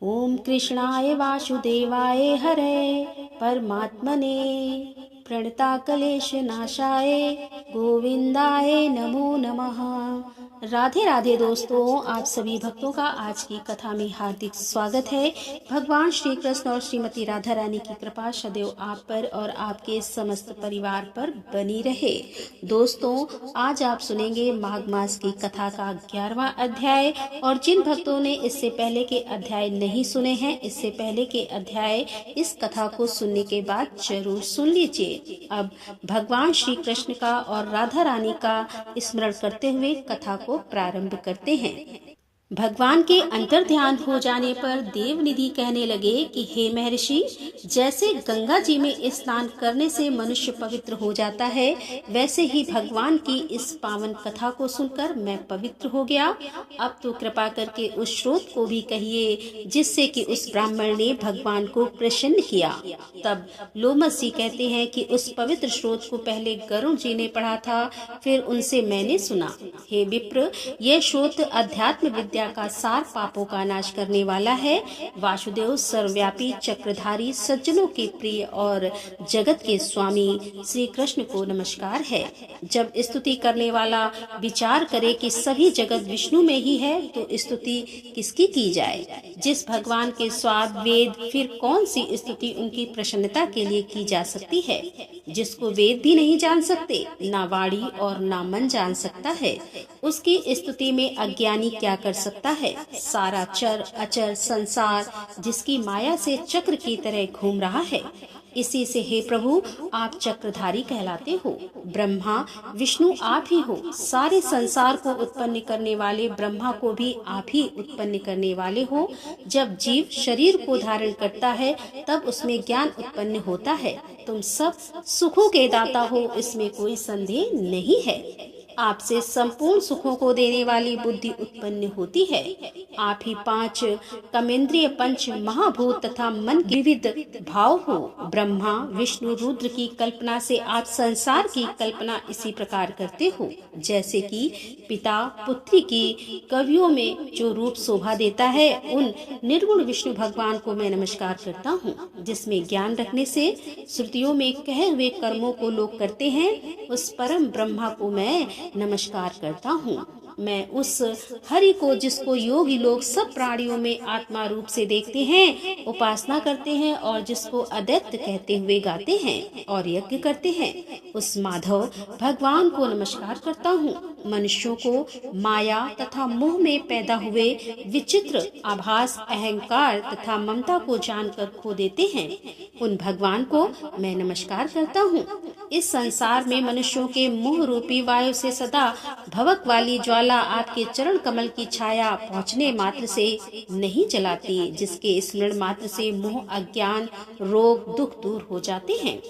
ओम कृष्णाय वासुदेवाय हरे परमात्मने प्रणताकलेश नाशाय गोविंदाय नमो नमः। राधे राधे दोस्तों, आप सभी भक्तों का आज की कथा में हार्दिक स्वागत है। भगवान श्री कृष्ण और श्रीमती राधा रानी की कृपा सदैव आप पर और आपके समस्त परिवार पर बनी रहे। दोस्तों, आज आप सुनेंगे माघ मास की कथा का 11वां अध्याय। और जिन भक्तों ने इससे पहले के अध्याय नहीं सुने हैं, इससे पहले के अध्याय इस कथा को सुनने के बाद जरूर सुन लीजिए। अब भगवान श्री कृष्ण का और राधा रानी का स्मरण करते हुए कथा को प्रारंभ करते हैं। भगवान के अंतर ध्यान हो जाने पर देवनिधि कहने लगे कि हे महर्षि, जैसे गंगा जी में स्नान करने से मनुष्य पवित्र हो जाता है, वैसे ही भगवान की इस पावन कथा को सुनकर मैं पवित्र हो गया। अब तो कृपा करके उस स्रोत को भी कहिए जिससे कि उस ब्राह्मण ने भगवान को प्रसन्न किया। तब लोमस जी कहते हैं कि उस पवित्र स्रोत को पहले गरुड़ जी ने पढ़ा था, फिर उनसे मैंने सुना। हे विप्र, यह स्रोत अध्यात्म विद्या का सार पापों का नाश करने वाला है। वासुदेव सर्वव्यापी चक्रधारी सज्जनों के प्रिय और जगत के स्वामी श्री कृष्ण को नमस्कार है। जब स्तुति करने वाला विचार करे कि सभी जगत विष्णु में ही है, तो स्तुति किसकी की जाए। जिस भगवान के स्वाद वेद, फिर कौन सी स्तुति उनकी प्रसन्नता के लिए की जा सकती है। जिसको वेद भी नहीं जान सकते, ना वाणी और ना मन जान सकता है, उसकी स्तुति में अज्ञानी क्या कर सकता है। सारा चर अचर संसार जिसकी माया से चक्र की तरह घूम रहा है, इसी से हे प्रभु आप चक्रधारी कहलाते हो। ब्रह्मा विष्णु आप ही हो। सारे संसार को उत्पन्न करने वाले ब्रह्मा को भी आप ही उत्पन्न करने वाले हो। जब जीव शरीर को धारण करता है, तब उसमें ज्ञान उत्पन्न होता है। तुम सब सुखों के दाता हो, इसमें कोई संदेह नहीं है। आपसे संपूर्ण सुखों को देने वाली बुद्धि उत्पन्न होती है। आप ही 5 कर्मेंद्रिय पंच महाभूत तथा मन के विविध भाव हो। ब्रह्मा विष्णु रुद्र की कल्पना से आप संसार की कल्पना इसी प्रकार करते हो, जैसे कि पिता पुत्री की कवियों में जो रूप शोभा देता है, उन निर्गुण विष्णु भगवान को मैं नमस्कार करता हूँ। जिसमें ज्ञान रखने से श्रुतियों में कहे हुए कर्मों को लोग करते हैं, उस परम ब्रह्मा को मैं नमस्कार करता हूँ। मैं उस हरि को, जिसको योगी लोग सब प्राणियों में आत्मा रूप से देखते हैं, उपासना करते हैं और जिसको अदैत्य कहते हुए गाते हैं और यज्ञ करते हैं, उस माधव भगवान को नमस्कार करता हूँ। मनुष्यों को माया तथा मोह में पैदा हुए विचित्र आभास अहंकार तथा ममता को जानकर खो देते हैं, उन भगवान को मैं नमस्कार करता हूँ। इस संसार में मनुष्यों के मोह रूपी वायु से सदा भवक वाली ज्वाला आपके चरण कमल की छाया पहुँचने मात्र से नहीं जलाती, जिसके स्मरण मात्र से मोह अज्ञान रोग दुख दूर हो जाते हैं।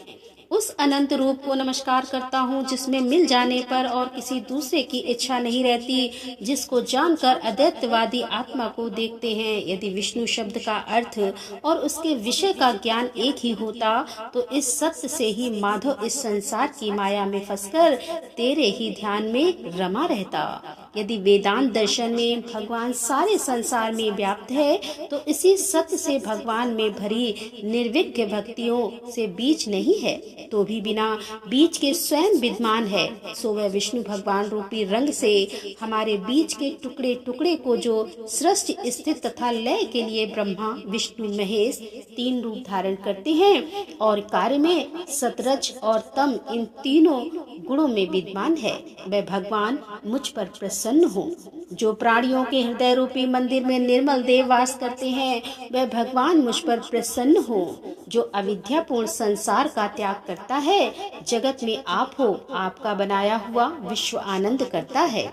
उस अनंत रूप को नमस्कार करता हूँ, जिसमें मिल जाने पर और किसी दूसरे की इच्छा नहीं रहती, जिसको जानकर अद्वैतवादी आत्मा को देखते हैं। यदि विष्णु शब्द का अर्थ और उसके विषय का ज्ञान एक ही होता, तो इस सत्य से ही माधव इस संसार की माया में फंसकर तेरे ही ध्यान में रमा रहता। यदि वेदांत दर्शन में भगवान सारे संसार में व्याप्त है, तो इसी सत्य से भगवान में भरी निर्विघ्न भक्तियों से बीज नहीं है, तो भी बिना बीज के स्वयं विद्यमान है। सो वह विष्णु भगवान रूपी रंग से हमारे बीज के टुकड़े टुकड़े को, जो सृष्टि स्थित तथा लय के लिए ब्रह्मा विष्णु महेश 3 रूप धारण करते हैं और कार्य में सतरज और तम इन तीनों गुणों में विद्यमान है, वह भगवान मुझ पर प्रसन्न हो। जो प्राणियों के हृदय रूपी मंदिर में निर्मल देव वास करते हैं, वह भगवान मुझ पर प्रसन्न हो। जो अविद्यापूर्ण संसार का त्याग करता है, जगत में आप हो, आपका बनाया हुआ विश्व आनंद करता है।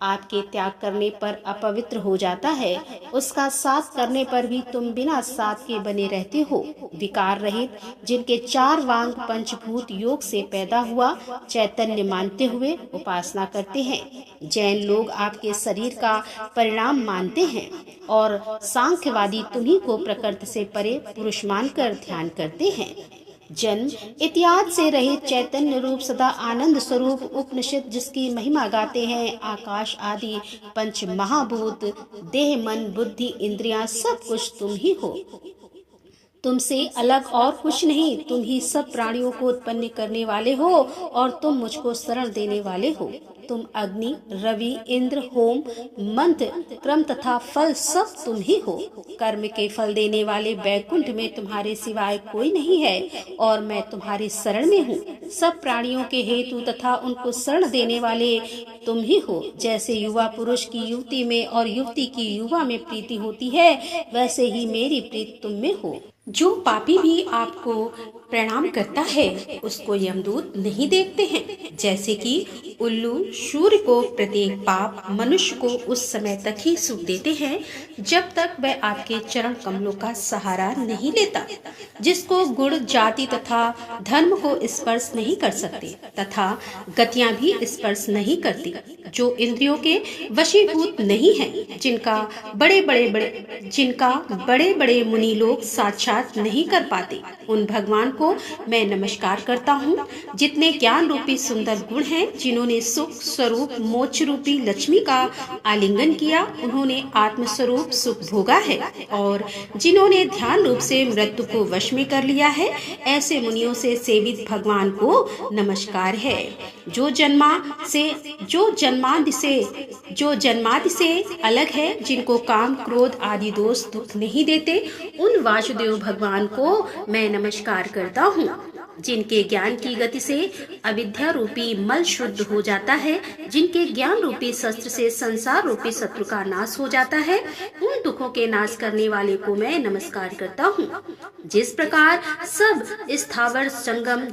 आपके त्याग करने पर अपवित्र हो जाता है, उसका साथ करने पर भी तुम बिना साथ के बने रहते हो। विकार रहित, जिनके 4 वांग पंचभूत योग से पैदा हुआ चैतन्य मानते हुए उपासना करते हैं। जैन लोग आपके शरीर का परिणाम मानते हैं और सांख्यवादी तुम्ही को प्रकृति से परे पुरुष मानकर ध्यान करते हैं। जन्म इतिहास से रहित चैतन्य रूप सदा आनंद स्वरूप उपनिषद जिसकी महिमा गाते हैं, आकाश आदि पंच महाभूत, देह मन बुद्धि इंद्रियां सब कुछ तुम ही हो। तुमसे अलग और कुछ नहीं, तुम ही सब प्राणियों को उत्पन्न करने वाले हो और तुम मुझको शरण देने वाले हो। तुम अग्नि, रवि, इंद्र, होम, मंत्र, क्रम तथा फल सब तुम ही हो। कर्म के फल देने वाले वैकुंठ में तुम्हारे सिवाय कोई नहीं है और मैं तुम्हारी शरण में हूँ। सब प्राणियों के हेतु तथा उनको शरण देने वाले तुम ही हो। जैसे युवा पुरुष की युवती में और युवती की युवा में प्रीति होती है, वैसे ही मेरी प्रीति तुम में हो। जो पापी भी आपको प्रणाम करता है उसको यमदूत नहीं देखते हैं। जैसे कि उल्लू सूर्य को प्रत्येक पाप मनुष्य को उस समय तक ही सुख देते हैं जब तक वह आपके चरण कमलों का सहारा नहीं लेता। जिसको गुण, जाति तथा धर्म को स्पर्श नहीं कर सकते तथा गतियां भी स्पर्श नहीं करती, जो इंद्रियों के वशीभूत नहीं है, जिनका बड़े बड़े मुनि लोग साक्षात नहीं कर पाते, उन भगवान को मैं नमस्कार करता हूँ। जितने ज्ञान रूपी सुंदर गुण हैं, जिन्होंने सुख स्वरूप मोक्ष रूपी लक्ष्मी का आलिंगन किया, उन्होंने आत्म स्वरूप सुख भोगा है और जिन्होंने ध्यान रूप से मृत्यु को वश में कर लिया है, ऐसे मुनियों से सेवित भगवान को नमस्कार है। जो जन्मादि से अलग है, जिनको काम क्रोध आदि दोष दुख नहीं देते, उन वासुदेव भगवान को मैं नमस्कार करता हूँ। जिनके ज्ञान की गति से अविद्या रूपी मल शुद्ध हो जाता है, जिनके ज्ञान रूपी शस्त्र से संसार रूपी शत्रु का नाश हो जाता है, उन दुखों के नाश करने वाले को मैं नमस्कार करता हूँ। जिस प्रकार सब स्थावर जंगम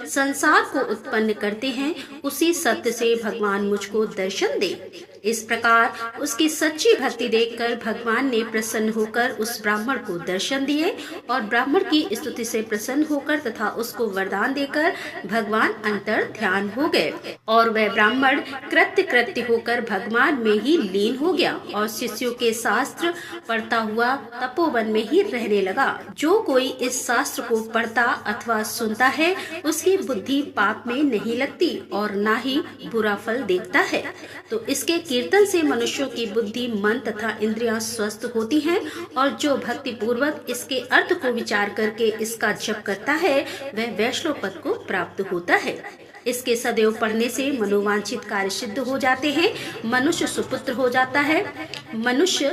संसार को उत्पन्न करते हैं, उसी सत्य से भगवान मुझको दर्शन दे। इस प्रकार उसकी सच्ची भक्ति देखकर भगवान ने प्रसन्न होकर उस ब्राह्मण को दर्शन दिए और ब्राह्मण की स्तुति से प्रसन्न होकर तथा उसको वरदान देकर भगवान अंतर ध्यान हो गए और वह ब्राह्मण कृत्य होकर भगवान में ही लीन हो गया और शिष्यों के शास्त्र पढ़ता हुआ तपोवन में ही रहने लगा। जो कोई इस शास्त्र को पढ़ता अथवा सुनता है, उसकी बुद्धि पाप में नहीं लगती और ना ही बुरा फल देखता है। तो इसके कीर्तन से मनुष्यों की बुद्धि, मन तथा इंद्रियां स्वस्थ होती हैं और जो भक्ति पूर्वक इसके अर्थ को विचार करके इसका जप करता है, वह वैष्णव पद को प्राप्त होता है। इसके सदैव पढ़ने से मनोवांछित कार्य सिद्ध हो जाते हैं। मनुष्य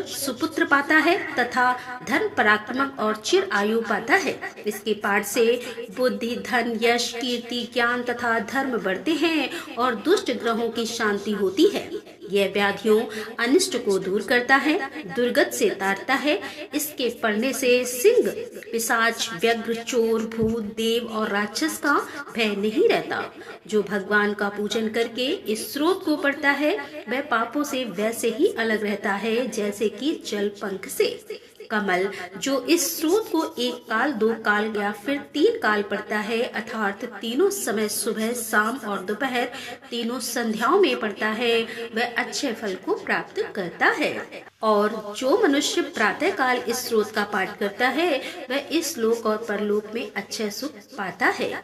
सुपुत्र पाता है तथा धन पराक्रम और चिर आयु पाता है। इसके पाठ से बुद्धि, धन, यश, कीर्ति, ज्ञान तथा धर्म बढ़ते हैं और दुष्ट ग्रहों की शांति होती है। यह व्याधियों अनिष्ट को दूर करता है, दुर्गत से तारता है। इसके पढ़ने से सिंह, पिशाच, व्यग्र, चोर, भूत, देव और राक्षस का भय नहीं रहता। जो भगवान का पूजन करके इस स्रोत को पढ़ता है, वह पापों से वैसे ही अलग रहता है जैसे कि जल पंख से। कमल जो इस स्रोत को एक काल, दो काल या फिर 3 काल पढ़ता है, अर्थात तीनों समय सुबह, शाम और दोपहर तीनों संध्याओं में पढ़ता है, वह अच्छे फल को प्राप्त करता है। और जो मनुष्य प्रातः काल इस स्रोत का पाठ करता है, वह इस लोक और परलोक में अच्छे सुख पाता है।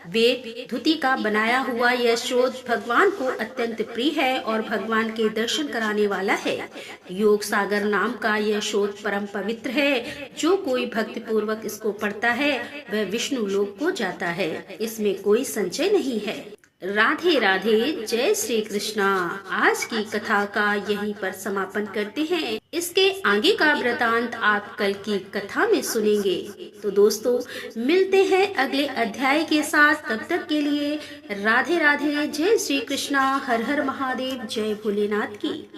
वेद धुति का बनाया हुआ यह स्रोत भगवान को अत्यंत प्रिय है और भगवान के दर्शन कराने वाला है। योग सागर नाम का यह स्रोत परम पवित्र है। जो कोई भक्ति पूर्वक इसको पढ़ता है, वह विष्णु लोक को जाता है। इसमें कोई संशय नहीं है। राधे राधे, जय श्री कृष्णा। आज की कथा का यहीं पर समापन करते हैं। इसके आगे का वृतांत आप कल की कथा में सुनेंगे। तो दोस्तों, मिलते हैं अगले अध्याय के साथ। तब तक के लिए राधे राधे, जय श्री कृष्णा, हर हर महादेव, जय भोलेनाथ की।